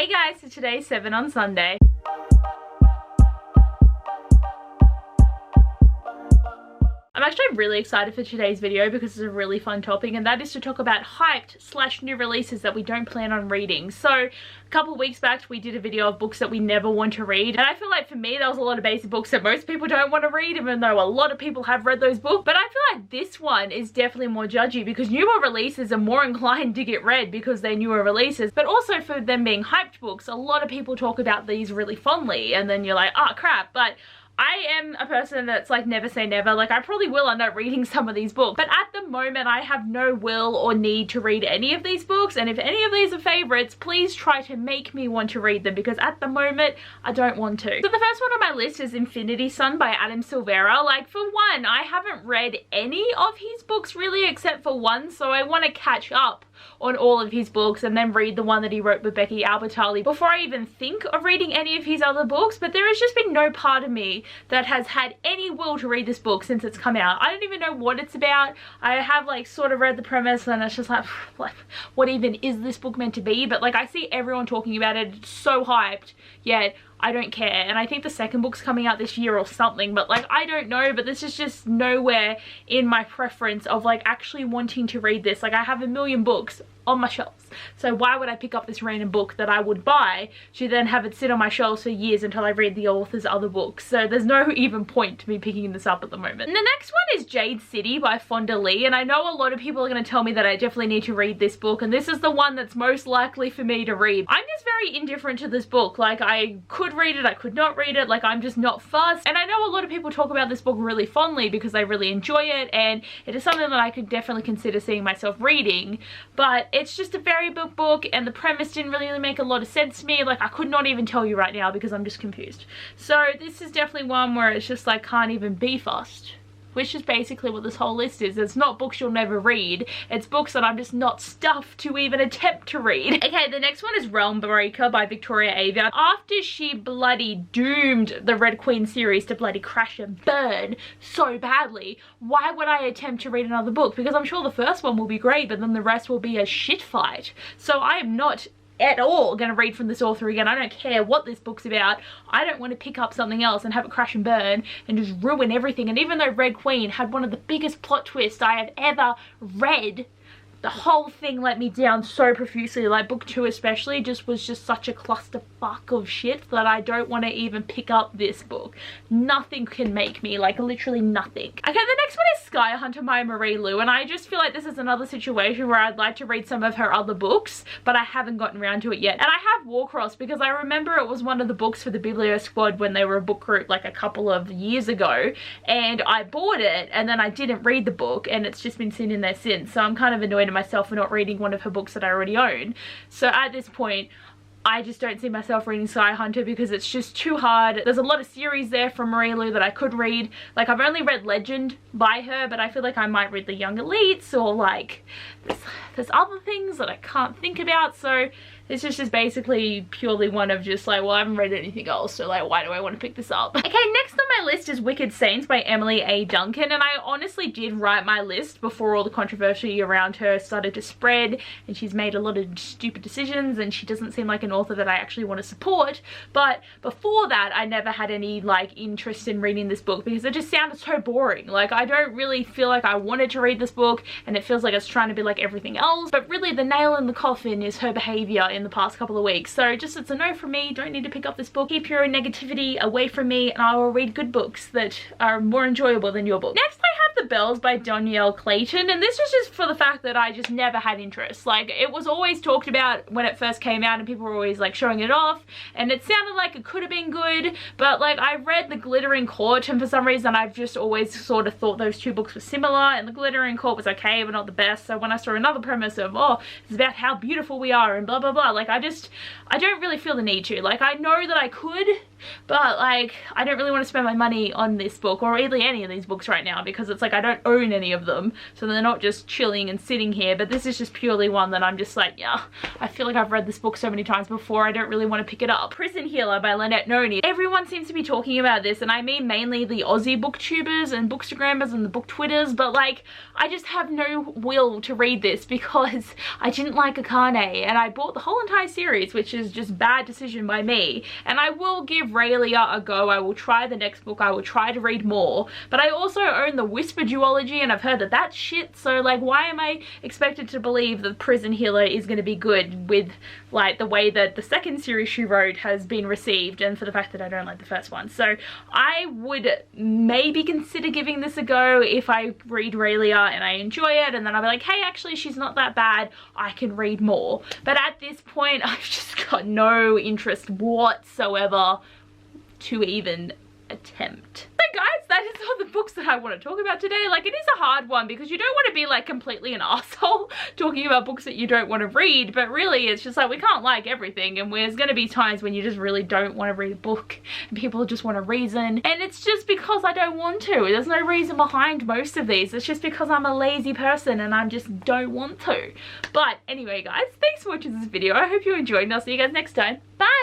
Hey guys, so today's 7 on Sunday. I'm actually really excited for today's video because it's a really fun topic, and that is to talk about hyped / new releases that we don't plan on reading. So a couple of weeks back we did a video of books that we never want to read, and I feel like for me there was a lot of basic books that most people don't want to read, even though a lot of people have read those books. But I feel like this one is definitely more judgy because newer releases are more inclined to get read because they're newer releases, but also for them being hyped books, a lot of people talk about these really fondly, and then you're like, oh crap. But I am a person that's like never say never. Like I probably will end up reading some of these books, but at the moment I have no will or need to read any of these books, and if any of these are favorites, please try to make me want to read them because at the moment I don't want to. So the first one on my list is Infinity Sun by Adam Silvera. Like for one, I haven't read any of his books really except for one, so I want to catch up on all of his books and then read the one that he wrote with Becky Albertalli before I even think of reading any of his other books. But there has just been no part of me that has had any will to read this book since it's come out. I don't even know what it's about. I have like sort of read the premise and it's just like what even is this book meant to be? But like I see everyone talking about it, it's so hyped, yet I don't care. And I think the second book's coming out this year or something, but like I don't know. But this is just nowhere in my preference of like actually wanting to read this. Like I have a million books on my shelves, so why would I pick up this random book that I would buy to then have it sit on my shelves for years until I read the author's other books? So there's no even point to me picking this up at the moment. And the next one is Jade City by Fonda Lee, and I know a lot of people are going to tell me that I definitely need to read this book, and this is the one that's most likely for me to read. I'm just very indifferent to this book. Like I could read it, I could not read it, like I'm just not fussed. And I know a lot of people talk about this book really fondly because they really enjoy it, and it is something that I could definitely consider seeing myself reading, but it's just a very big book and the premise didn't really make a lot of sense to me. Like I could not even tell you right now because I'm just confused. So this is definitely one where it's just like can't even be fussed, which is basically what this whole list is. It's not books you'll never read, it's books that I'm just not stuffed to even attempt to read. Okay, the next one is Realmbreaker by Victoria Aveyard. After she bloody doomed the Red Queen series to bloody crash and burn so badly, why would I attempt to read another book? Because I'm sure the first one will be great, but then the rest will be a shit fight. So I am not at all gonna read from this author again. I don't care what this book's about. I don't want to pick up something else and have it crash and burn and just ruin everything. And even though Red Queen had one of the biggest plot twists I have ever read, the whole thing let me down so profusely. Like book 2 especially was just such a clusterfuck of shit that I don't want to even pick up this book. Nothing can make me, like literally nothing. Okay, the next one is Skyhunter by Marie Lu, and I just feel like this is another situation where I'd like to read some of her other books, but I haven't gotten around to it yet. And I have Warcross because I remember it was one of the books for the Biblio Squad when they were a book group like a couple of years ago, and I bought it and then I didn't read the book and it's just been sitting there since. So I'm kind of annoyed at myself for not reading one of her books that I already own. So at this point I just don't see myself reading Skyhunter because it's just too hard. There's a lot of series there from Marie Lu that I could read. Like I've only read Legend by her, but I feel like I might read The Young Elites, or like there's other things that I can't think about. So this is just basically purely one of just like, well, I haven't read anything else, so like why do I want to pick this up? Okay, next on my list is Wicked Saints by Emily A. Duncan, and I honestly did write my list before all the controversy around her started to spread and she's made a lot of stupid decisions and she doesn't seem like an author that I actually want to support. But before that I never had any like interest in reading this book because it just sounded so boring. Like I don't really feel like I wanted to read this book, and it feels like it's trying to be like everything else, but really the nail in the coffin is her behavior in the past couple of weeks. So just it's a no from me. Don't need to pick up this book. Keep your negativity away from me and I will read good books that are more enjoyable than your book. Next I have The Bells by Danielle Clayton, and this is just for the fact that I just never had interest. Like it was always talked about when it first came out and people were always like showing it off, and it sounded like it could have been good, but like I read The Glittering Court and for some reason I've just always sort of thought those two books were similar, and The Glittering Court was okay but not the best. So when I saw another premise of, oh, it's about how beautiful we are and blah blah blah, like I don't really feel the need to. Like I know that I could, but like I don't really want to spend my money on this book or really any of these books right now because it's like I don't own any of them, so they're not just chilling and sitting here. But this is just purely one that I'm just like, yeah, I feel like I've read this book so many times before, I don't really want to pick it up. Prison Healer by Lynette Noni. Everyone seems to be talking about this, and I mean mainly the Aussie booktubers and bookstagrammers and the book twitters, but like I just have no will to read this because I didn't like Akane, and I bought the whole whole entire series, which is just bad decision by me. And I will give Raelia a go. I will try the next book. I will try to read more. But I also own the Whisper duology, and I've heard that that's shit. So like, why am I expected to believe that Prison Healer is going to be good with like the way that the second series she wrote has been received, and for the fact that I don't like the first one? So I would maybe consider giving this a go if I read Raelia and I enjoy it, and then I'll be like, hey, actually she's not that bad, I can read more. But at this point I've just got no interest whatsoever to even attempt. So guys, that is all the books that I want to talk about today. Like, it is a hard one because you don't want to be like completely an asshole talking about books that you don't want to read, but really it's just like we can't like everything, and there's going to be times when you just really don't want to read a book and people just want a reason, and it's just because I don't want to. There's no reason behind most of these. It's just because I'm a lazy person and I just don't want to. But anyway guys, thanks for watching this video. I hope you enjoyed, and I'll see you guys next time. Bye!